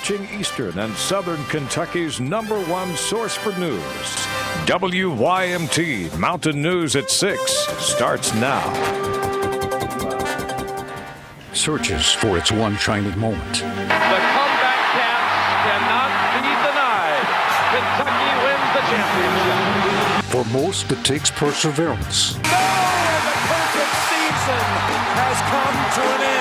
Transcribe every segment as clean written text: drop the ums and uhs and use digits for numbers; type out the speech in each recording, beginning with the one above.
watching Eastern and Southern Kentucky's #1 source for news. WYMT Mountain News at 6 starts now. Searches for its one shining moment. The comeback chance cannot be denied. Kentucky wins the championship. For most, it takes perseverance. No, and the perfect season has come to an end.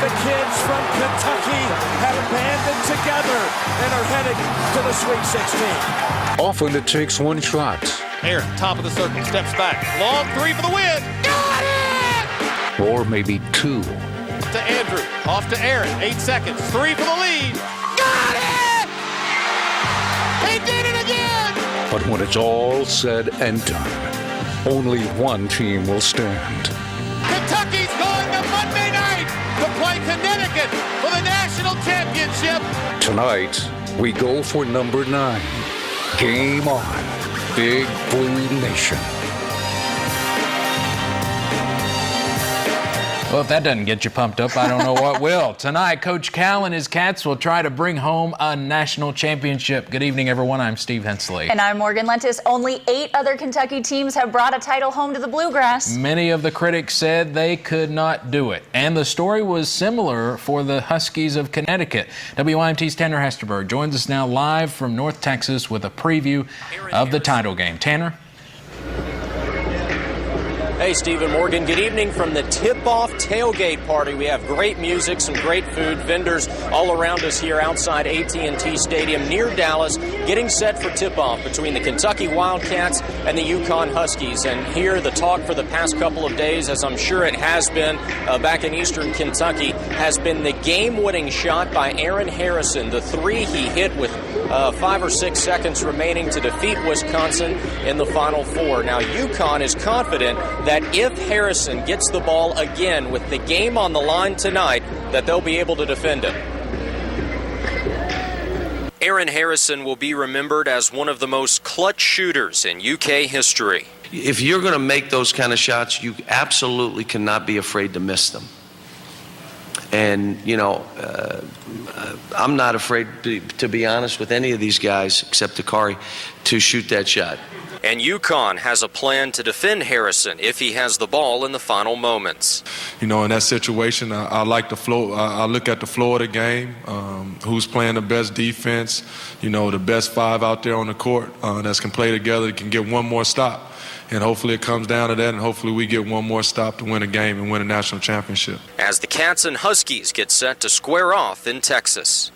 The kids from Kentucky have banded together and are heading to the Sweet 16. Often it takes one shot. Aaron, top of the circle, steps back. Long three for the win. Got it! Or maybe two. To Andrew, off to Aaron, 8 seconds. Three for the lead. Got it! He did it again! But when it's all said and done, only one team will stand. Kentucky's going to Monday night to play Connecticut for the national championship. Tonight, we go for number 9. Game on, Big Blue Nation. Well, if that doesn't get you pumped up, I don't know what will. Tonight, Coach Cal and his Cats will try to bring home a national championship. Good evening, everyone. I'm Steve Hensley. And I'm Morgan Lentis. Only 8 other Kentucky teams have brought a title home to the Bluegrass. Many of the critics said they could not do it. And the story was similar for the Huskies of Connecticut. WYMT's Tanner Hesterberg joins us now live from North Texas with a preview of the title game. Tanner? Hey, Stephen Morgan. Good evening from the tip-off tailgate party. We have great music, some great food, vendors all around us here outside AT&T Stadium near Dallas, getting set for tip-off between the Kentucky Wildcats and the UConn Huskies. And here, the talk for the past couple of days, as I'm sure it has been back in Eastern Kentucky, has been the game-winning shot by Aaron Harrison, the three he hit with 5 or 6 seconds remaining to defeat Wisconsin in the Final Four. Now, UConn is confident that if Harrison gets the ball again with the game on the line tonight, that they'll be able to defend him. Aaron Harrison will be remembered as one of the most clutch shooters in UK history. If you're going to make those kind of shots, you absolutely cannot be afraid to miss them. And, you know, I'm not afraid, to be honest, with any of these guys, except Dakari, to shoot that shot. And UConn has a plan to defend Harrison if he has the ball in the final moments. You know, in that situation, I like the flow. I look at the flow of the game, who's playing the best defense, you know, the best 5 out there on the court that can play together, can get one more stop. And hopefully it comes down to that, and hopefully we get one more stop to win a game and win a national championship. As the Cats and Huskies get set to square off in Texas.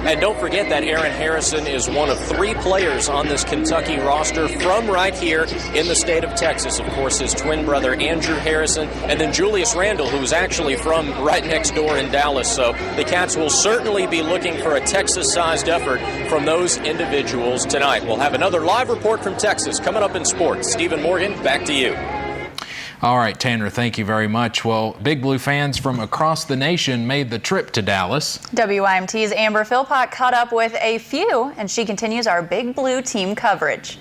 And don't forget that Aaron Harrison is one of 3 players on this Kentucky roster from right here in the state of Texas. Of course, his twin brother, Andrew Harrison, and then Julius Randle, who's actually from right next door in Dallas. So the Cats will certainly be looking for a Texas-sized effort from those individuals tonight. We'll have another live report from Texas coming up in sports. Stephen Morgan, back to you. All right, Tanner, thank you very much. Well, Big Blue fans from across the nation made the trip to Dallas. WYMT's Amber Philpott caught up with a few, and she continues our Big Blue team coverage.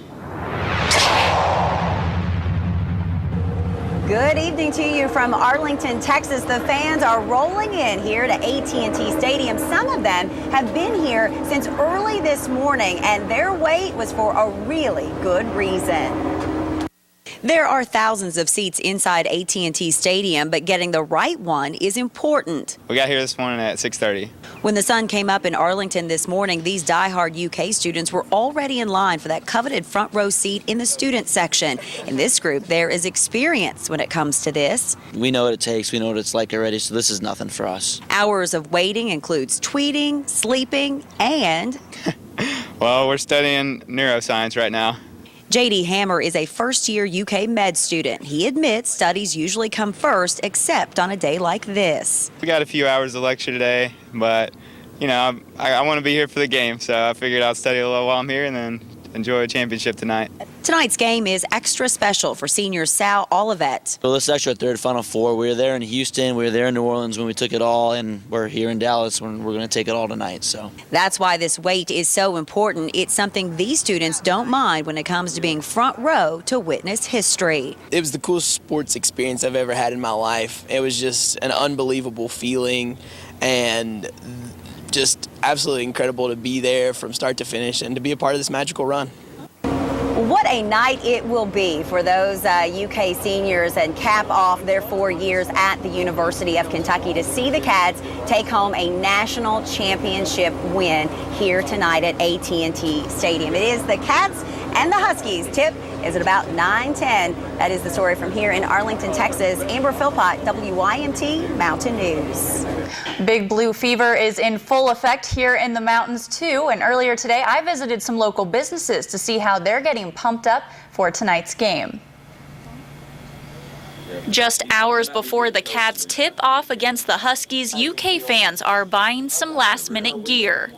Good evening to you from Arlington, Texas. The fans are rolling in here to AT&T Stadium. Some of them have been here since early this morning, and their wait was for a really good reason. There are thousands of seats inside AT&T Stadium, but getting the right one is important. We got here this morning at 6:30. When the sun came up in Arlington this morning, these diehard UK students were already in line for that coveted front row seat in the student section. In this group, there is experience when it comes to this. We know what it takes. We know what it's like already, so this is nothing for us. Hours of waiting includes tweeting, sleeping, and... Well, we're studying neuroscience right now. J.D. Hammer is a first-year UK med student. He admits studies usually come first, except on a day like this. We got a few hours of lecture today, but, you know, I want to be here for the game, so I figured I'll study a little while I'm here and then enjoy a championship tonight. Tonight's game is extra special for senior Sal Olivet. Well, this is actually our third Final Four. We were there in Houston, we were there in New Orleans when we took it all, and we're here in Dallas when we're going to take it all tonight. So That's why this weight is so important. It's something these students don't mind when it comes to being front row to witness history. It was the coolest sports experience I've ever had in my life. It was just an unbelievable feeling and just absolutely incredible to be there from start to finish and to be a part of this magical run. What a night it will be for those UK seniors and cap off their 4 years at the University of Kentucky to see the Cats take home a national championship win here tonight at AT&T Stadium. It is the Cats and the Huskies. Tip is at about 9:10. That is the story from here in Arlington, Texas. Amber Philpott, WYMT Mountain News. Big Blue fever is in full effect here in the mountains too, and earlier today I visited some local businesses to see how they're getting pumped up for tonight's game. Just hours before the Cats tip off against the Huskies, UK fans are buying some last-minute gear.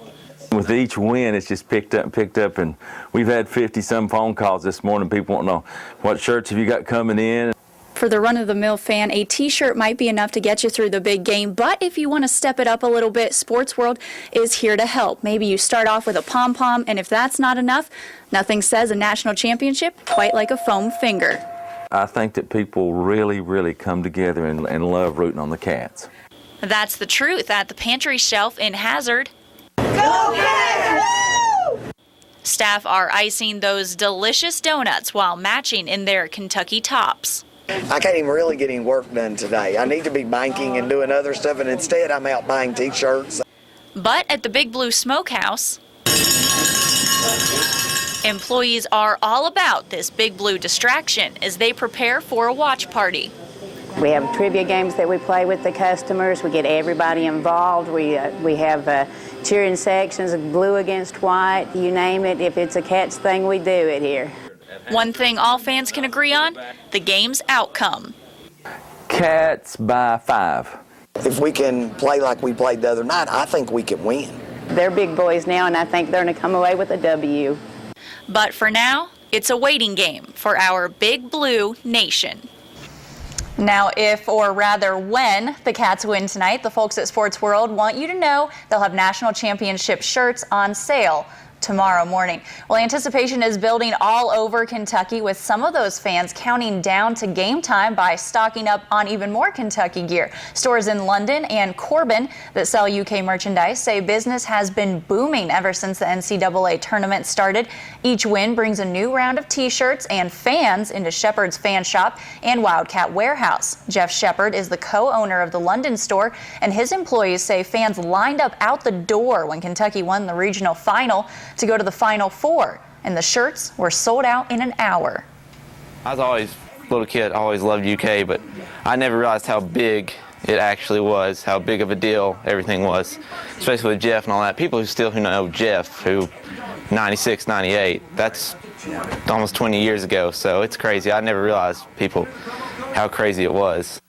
With each win, it's just picked up, and we've had 50-some phone calls this morning. People want to know, what shirts have you got coming in? For the run-of-the-mill fan, a t-shirt might be enough to get you through the big game, but if you want to step it up a little bit, Sports World is here to help. Maybe you start off with a pom-pom, and if that's not enough, nothing says a national championship quite like a foam finger. I think that people really, really come together and love rooting on the Cats. That's the truth at the pantry shelf in Hazard. Go Cats! Staff are icing those delicious donuts while matching in their Kentucky tops. I can't even really get any work done today. I need to be banking and doing other stuff, and instead I'm out buying t-shirts. But at the Big Blue Smokehouse, employees are all about this Big Blue distraction as they prepare for a watch party. We have trivia games that we play with the customers. We get everybody involved. We have cheering sections, blue against white, you name it. If it's a Cats thing, we do it here. One thing all fans can agree on, the game's outcome. Cats by 5. If we can play like we played the other night, I think we can win. They're big boys now, and I think they're going to come away with a W. But for now, it's a waiting game for our Big Blue Nation. Now, if, or rather when, the Cats win tonight, the folks at Sports World want you to know they'll have national championship shirts on sale tomorrow morning. Well, anticipation is building all over Kentucky, with some of those fans counting down to game time by stocking up on even more Kentucky gear. Stores in London and Corbin that sell UK merchandise say business has been booming ever since the NCAA tournament started. Each win brings a new round of t-shirts and fans into Shepherd's Fan Shop and Wildcat Warehouse. Jeff Shepherd is the co-owner of the London store, and his employees say fans lined up out the door when Kentucky won the regional final to go to the Final Four, and the shirts were sold out in an hour. I was always a little kid, always loved UK, but I never realized how big it actually was, how big of a deal everything was, especially with Jeff and all that. People who know Jeff, who 96, 98, that's almost 20 years ago, so it's crazy. I never realized how crazy it was.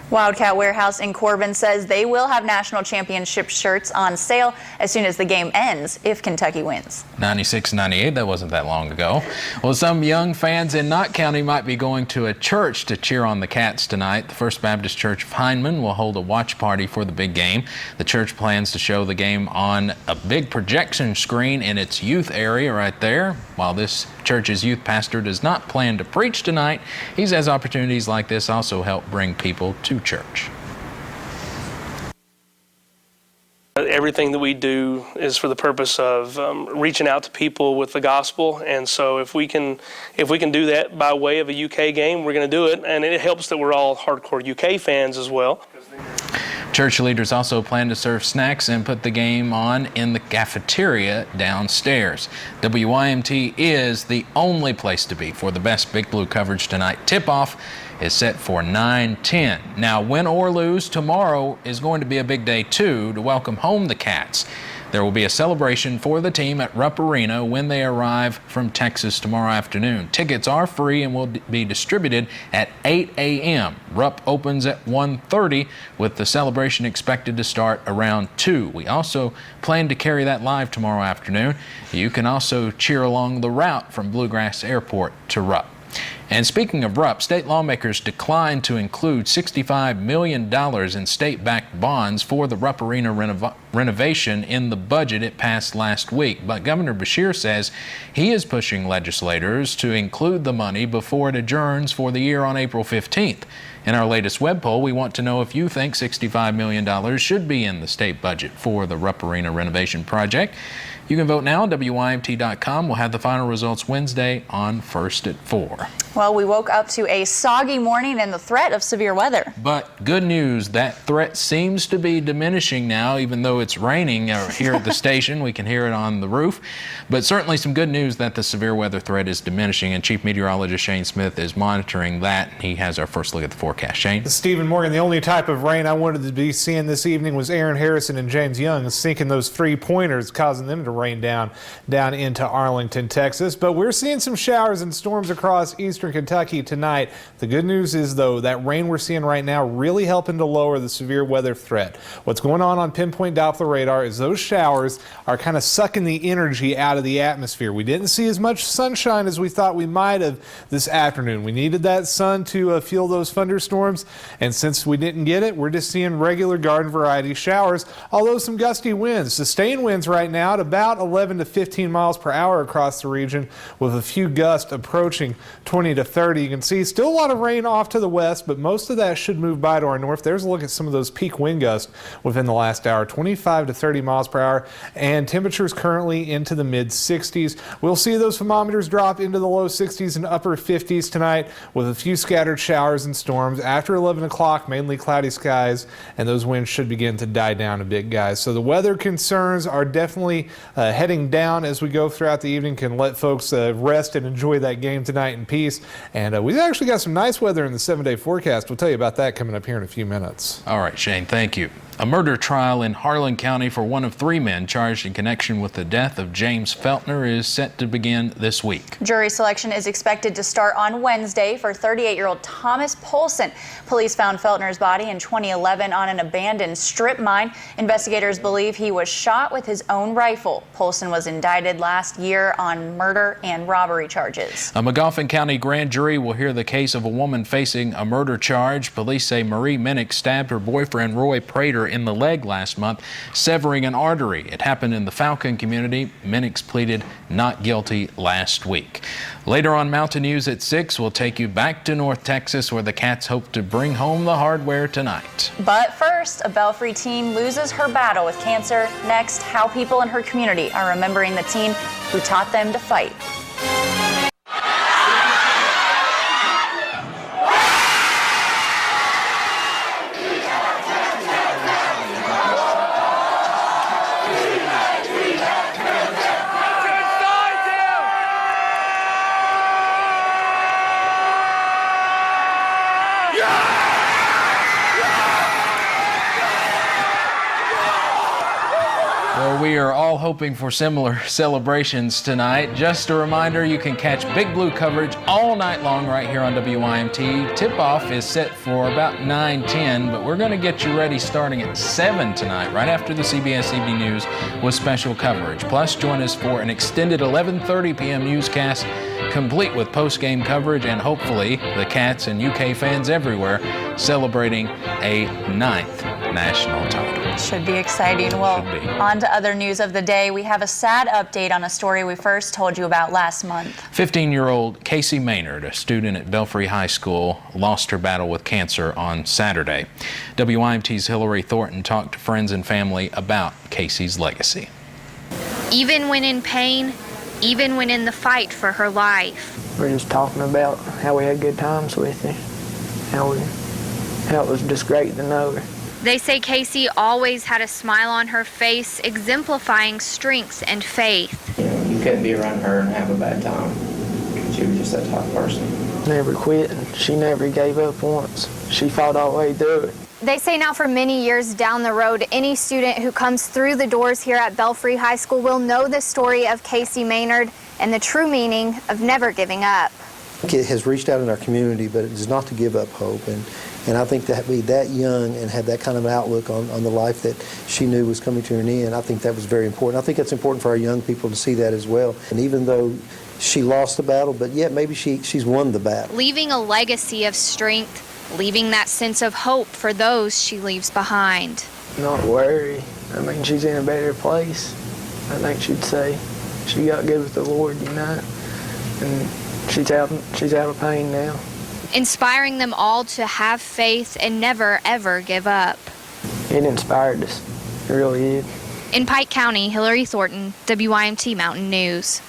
Wildcat Warehouse in Corbin says they will have national championship shirts on sale as soon as the game ends if Kentucky wins. 96-98, that wasn't that long ago. Well, some young fans in Knott County might be going to a church to cheer on the Cats tonight. The First Baptist Church of Hindman will hold a watch party for the big game. The church plans to show the game on a big projection screen in its youth area right there. While this church's youth pastor does not plan to preach tonight, he says opportunities like this also help bring people to church. Everything that we do is for the purpose of reaching out to people with the gospel, and so if we can do that by way of a UK game, we're going to do it, and it helps that we're all hardcore UK fans as well. Church leaders also plan to serve snacks and put the game on in the cafeteria downstairs. WYMT is the only place to be for the best Big Blue coverage tonight. Tip-off is set for 9:10. Now, win or lose, tomorrow is going to be a big day, too, to welcome home the Cats. There will be a celebration for the team at Rupp Arena when they arrive from Texas tomorrow afternoon. Tickets are free and will be distributed at 8 a.m. Rupp opens at 1:30 with the celebration expected to start around 2. We also plan to carry that live tomorrow afternoon. You can also cheer along the route from Bluegrass Airport to Rupp. And speaking of Rupp, state lawmakers declined to include $65 million in state-backed bonds for the Rupp Arena renovation in the budget it passed last week. But Governor Beshear says he is pushing legislators to include the money before it adjourns for the year on April 15th. In our latest web poll, we want to know if you think $65 million should be in the state budget for the Rupp Arena renovation project. You can vote now on WYMT.com. We'll have the final results Wednesday on First at 4. Well, we woke up to a soggy morning and the threat of severe weather. But good news, that threat seems to be diminishing now, even though it's raining here at the station. We can hear it on the roof. But certainly some good news that the severe weather threat is diminishing, and Chief Meteorologist Shane Smith is monitoring that. He has our first look at the forecast. Shane? Stephen Morgan, the only type of rain I wanted to be seeing this evening was Aaron Harrison and James Young sinking those 3-pointers, causing them to rain down into Arlington, Texas. But we're seeing some showers and storms across eastern Kentucky tonight. The good news is, though, that rain we're seeing right now really helping to lower the severe weather threat. What's going on pinpoint Doppler radar is those showers are kind of sucking the energy out of the atmosphere. We didn't see as much sunshine as we thought we might have this afternoon. We needed that sun to fuel those thunderstorms, and since we didn't get it, we're just seeing regular garden variety showers, although some gusty winds. Sustained winds right now at about 11 to 15 miles per hour across the region, with a few gusts approaching 20 to 30. You can see still a lot of rain off to the west, but most of that should move by to our north. There's a look at some of those peak wind gusts within the last hour, 25 to 30 miles per hour, and temperatures currently into the mid 60s. We'll see those thermometers drop into the low 60s and upper 50s tonight, with a few scattered showers and storms. After 11 o'clock, mainly cloudy skies, and those winds should begin to die down a bit, guys. So the weather concerns are definitely heading down as we go throughout the evening. Can let folks rest and enjoy that game tonight in peace. And we've actually got some nice weather in the 7-day forecast. We'll tell you about that coming up here in a few minutes. All right, Shane, thank you. A murder trial in Harlan County for one of 3 men charged in connection with the death of James Feltner is set to begin this week. Jury selection is expected to start on Wednesday for 38-year-old Thomas Polson. Police found Feltner's body in 2011 on an abandoned strip mine. Investigators believe he was shot with his own rifle. Polson was indicted last year on murder and robbery charges. A Magoffin County grand jury will hear the case of a woman facing a murder charge. Police say Marie Minnick stabbed her boyfriend Roy Prater in the leg last month, severing an artery. It happened in the Falcon community. Minnick pleaded not guilty last week. Later on Mountain News at 6, we'll take you back to North Texas, where the Cats hope to bring home the hardware tonight. But first, a Belfry teen loses her battle with cancer. Next, how people in her community are remembering the teen who taught them to fight. Well, we are all hoping for similar celebrations tonight. Just a reminder, you can catch Big Blue coverage all night long right here on WYMT. Tip-off is set for about 9:10, but we're going to get you ready starting at 7 tonight, right after the CBS Evening News with special coverage. Plus, join us for an extended 11:30 p.m. newscast, complete with post-game coverage and hopefully the Cats and UK fans everywhere celebrating a 9th national title. Should be exciting. Well, on to other news of the day. We have a sad update on a story we first told you about last month. 15-year-old Casey Maynard, a student at Belfry High School, lost her battle with cancer on Saturday. WYMT's Hillary Thornton talked to friends and family about Casey's legacy. Even when in pain, even when in the fight for her life. We're just talking about how we had good times with her, how it was just great to know her. They say Casey always had a smile on her face, exemplifying strength and faith. You couldn't be around her and have a bad time. She was just that type of person. Never quit, and she never gave up once. She fought all the way through it. They say now for many years down the road, any student who comes through the doors here at Belfry High School will know the story of Casey Maynard and the true meaning of never giving up. It has reached out in our community, but it is not to give up hope. And I think that be that young and have that kind of outlook on the life that she knew was coming to an end, I think that was very important. I think it's important for our young people to see that as well. And even though she lost the battle, but yet maybe she's won the battle. Leaving a legacy of strength, leaving that sense of hope for those she leaves behind. Not worry. I mean, she's in a better place. I think she'd say she got good with the Lord, you know, and she's out of pain now. Inspiring them all to have faith and never, ever give up. It inspired us. It really did. In Pike County, Hillary Thornton, WYMT Mountain News.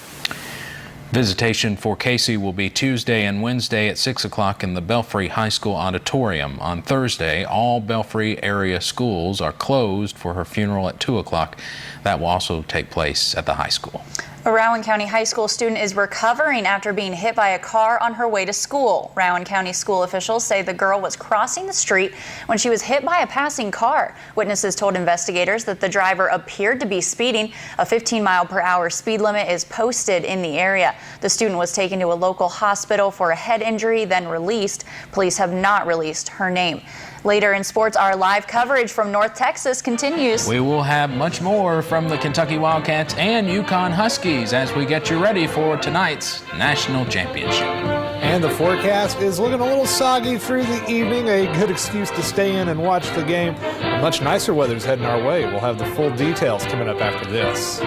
Visitation for Casey will be Tuesday and Wednesday at 6 o'clock in the Belfry High School auditorium. On Thursday, all Belfry area schools are closed for her funeral at 2 o'clock. That will also take place at the high school. A Rowan County high school student is recovering after being hit by a car on her way to school. Rowan County school officials say the girl was crossing the street when she was hit by a passing car. Witnesses told investigators that the driver appeared to be speeding. A 15-mile-per-hour speed limit is posted in the area. The student was taken to a local hospital for a head injury, then released. Police have not released her name. Later in sports, our live coverage from North Texas continues. We will have much more from the Kentucky Wildcats and UConn Huskies as we get you ready for tonight's national championship. And the forecast is looking a little soggy through the evening. A good excuse to stay in and watch the game. Much nicer weather's heading our way. We'll have the full details coming up after this.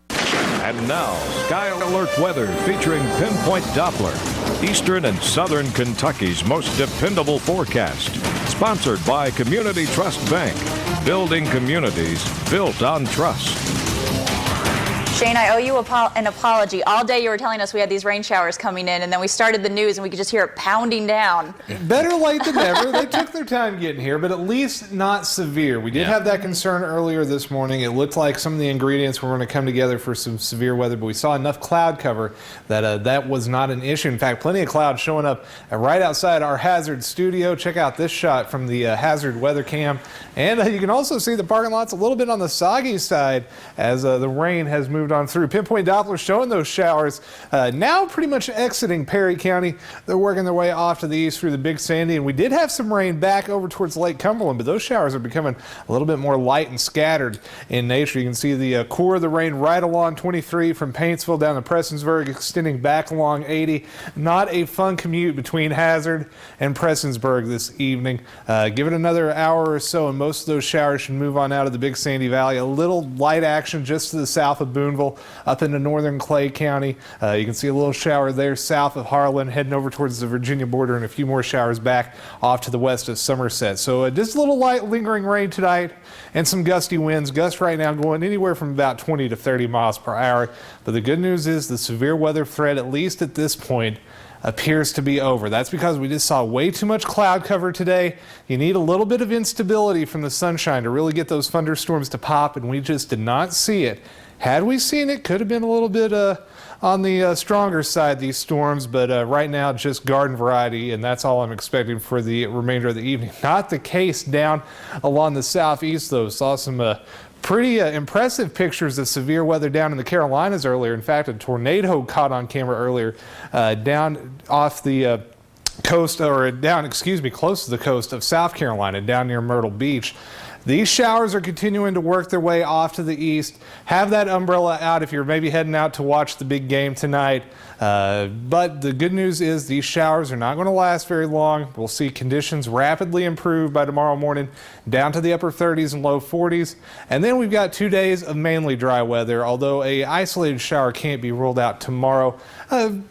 And now, Sky Alert weather featuring Pinpoint Doppler. Eastern and Southern Kentucky's most dependable forecast. Sponsored by Community Trust Bank. Building communities built on trust. Shane, I owe you an apology. All day you were telling us we had these rain showers coming in, and then we started the news and we could just hear it pounding down. Better late than never. They took their time getting here, but at least not severe. We did have that concern earlier this morning. It looked like some of the ingredients were going to come together for some severe weather, but we saw enough cloud cover that that was not an issue. In fact, plenty of clouds showing up right outside our Hazard studio. Check out this shot from the Hazard weather cam. And you can also see the parking lot's a little bit on the soggy side as the rain has moved on through. Pinpoint Doppler showing those showers now pretty much exiting Perry County. They're working their way off to the east through the Big Sandy, and we did have some rain back over towards Lake Cumberland, but those showers are becoming a little bit more light and scattered in nature. You can see the core of the rain right along 23 from Paintsville down to Prestonsburg, extending back along 80. Not a fun commute between Hazard and Prestonsburg this evening. Give it another hour or so, and most of those showers should move on out of the Big Sandy Valley. A little light action just to the south of Boonville, up into northern Clay County. You can see a little shower there south of Harlan, heading over towards the Virginia border, and a few more showers back off to the west of Somerset. So just a little light lingering rain tonight and some gusty winds. Gusts right now going anywhere from about 20 to 30 miles per hour. But the good news is the severe weather threat, at least at this point, appears to be over. That's because we just saw way too much cloud cover today. You need a little bit of instability from the sunshine to really get those thunderstorms to pop, and we just did not see it. Had we seen it, could have been a little bit on the stronger side, these storms, but right now just garden variety, and that's all I'm expecting for the remainder of the evening. Not the case down along the southeast, though. Saw some pretty impressive pictures of severe weather down in the Carolinas earlier. In fact, a tornado caught on camera earlier down off the coast, or down, close to the coast of South Carolina, down near Myrtle Beach. These showers are continuing to work their way off to the east. Have that umbrella out if you're maybe heading out to watch the big game tonight. But the good news is these showers are not going to last very long. We'll see conditions rapidly improve by tomorrow morning, down to the upper 30s and low 40s. And then we've got 2 days of mainly dry weather, although a isolated shower can't be ruled out tomorrow.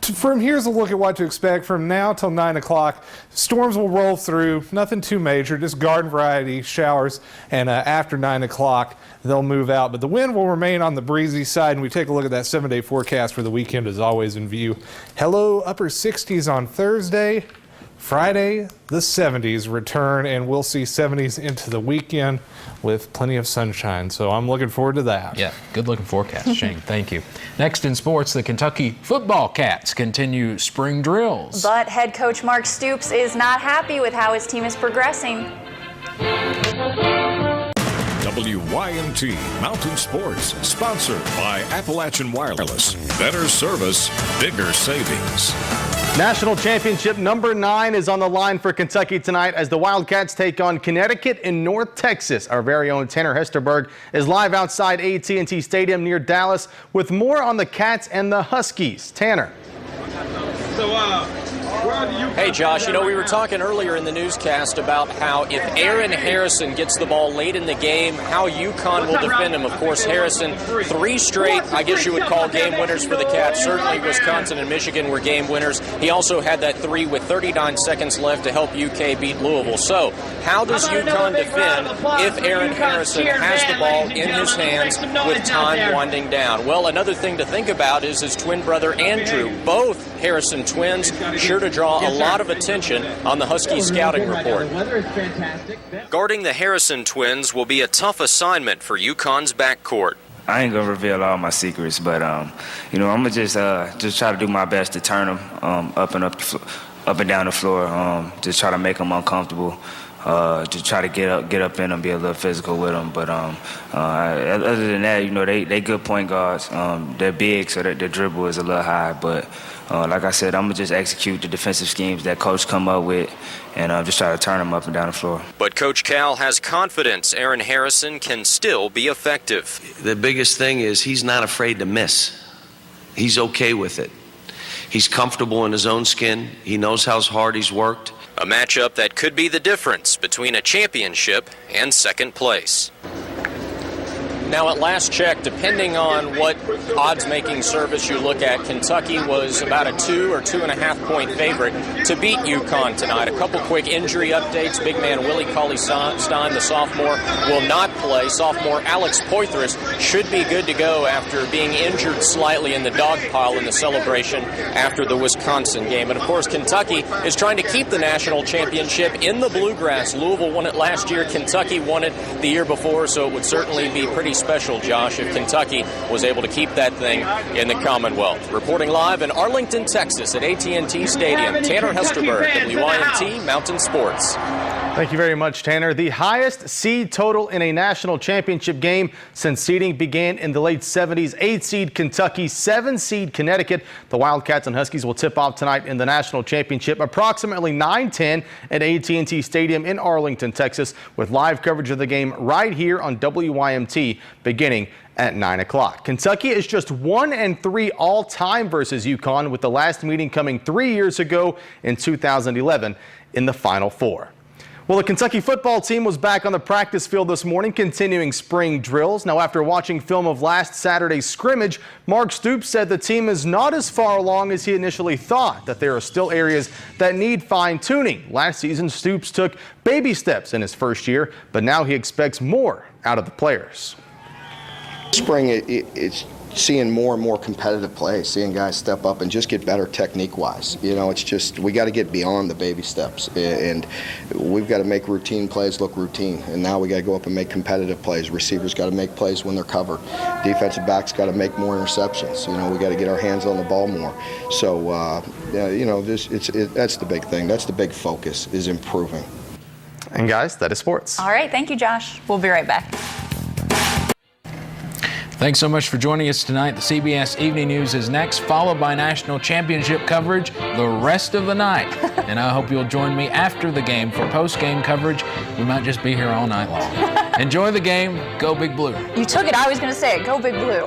From here's a look at what to expect from now till 9 o'clock. Storms will roll through, nothing too major, just garden variety showers. And after 9 o'clock, they'll move out. But the wind will remain on the breezy side, and we take a look at that 7-day forecast for the weekend is always in view. Hello, upper 60s on Thursday. Friday, the 70s return, and we'll see 70s into the weekend with plenty of sunshine. So I'm looking forward to that. Yeah, good looking forecast, Shane. Thank you. Next in sports, the Kentucky football Cats continue spring drills. But head coach Mark Stoops is not happy with how his team is progressing. WYMT Mountain Sports, sponsored by Appalachian Wireless. Better service, bigger savings. National championship number 9 is on the line for Kentucky tonight as the Wildcats take on Connecticut in North Texas. Our very own Tanner Hesterberg is live outside AT&T Stadium near Dallas with more on the Cats and the Huskies. Tanner. Hey, Josh, we were talking earlier in the newscast about how if Aaron Harrison gets the ball late in the game, how UConn will defend him. Of course, Harrison, 3 straight, I guess you would call game winners for the Cats. Certainly Wisconsin and Michigan were game winners. He also had that 3 with 39 seconds left to help UK beat Louisville. So how does UConn defend if Aaron Harrison has the ball in his hands with time winding down? Well, another thing to think about is his twin brother Andrew, both Harrison twins, sure to draw a lot of attention on the Husky scouting report. Guarding the Harrison twins will be a tough assignment for UConn's backcourt. I ain't gonna reveal all my secrets, but I'm gonna just try to do my best to turn them up and down the floor. Just try to make them uncomfortable. To try to get up in them, be a little physical with them. But other than that, they good point guards. They're big, so their dribble is a little high. But like I said, I'm gonna just execute the defensive schemes that coach come up with, and just try to turn them up and down the floor. But Coach Cal has confidence Aaron Harrison can still be effective. The biggest thing is he's not afraid to miss. He's okay with it. He's comfortable in his own skin. He knows how hard he's worked. A matchup that could be the difference between a championship and second place. Now, at last check, depending on what odds-making service you look at, Kentucky was about a 2 or 2.5 point favorite to beat UConn tonight. A couple quick injury updates. Big man Willie Cauley-Stein, the sophomore, will not play. Sophomore Alex Poitras should be good to go after being injured slightly in the dog pile in the celebration after the Wisconsin game. And, of course, Kentucky is trying to keep the national championship in the Bluegrass. Louisville won it last year. Kentucky won it the year before, so it would certainly be pretty special, Josh, if Kentucky was able to keep that thing in the Commonwealth. Reporting live in Arlington, Texas at AT&T Stadium, Tanner Hesterberg, WYMT Mountain Sports. Thank you very much, Tanner. The highest seed total in a national championship game since seeding began in the late 70s. 8 seed Kentucky, 7 seed Connecticut. The Wildcats and Huskies will tip off tonight in the national championship approximately 9:10 at AT&T Stadium in Arlington, Texas, with live coverage of the game right here on WYMT beginning at 9 o'clock. Kentucky is just 1-3 all-time versus UConn, with the last meeting coming 3 years ago in 2011 in the Final Four. Well, the Kentucky football team was back on the practice field this morning, continuing spring drills. Now, after watching film of last Saturday's scrimmage, Mark Stoops said the team is not as far along as he initially thought, that there are still areas that need fine-tuning. Last season, Stoops took baby steps in his first year, but now he expects more out of the players. Spring, it's seeing more and more competitive play, seeing guys step up and just get better technique-wise. It's just, we got to get beyond the baby steps, and we've got to make routine plays look routine, and now we got to go up and make competitive plays. Receivers got to make plays when they're covered. Defensive backs got to make more interceptions. We got to get our hands on the ball more. So, that's the big thing. That's the big focus, is improving. And guys, that is sports. All right, thank you, Josh. We'll be right back. Thanks so much for joining us tonight. The CBS Evening News is next, followed by national championship coverage the rest of the night. And I hope you'll join me after the game for post-game coverage. We might just be here all night long. Enjoy the game. Go Big Blue. You took it. I was going to say it. Go Big Blue.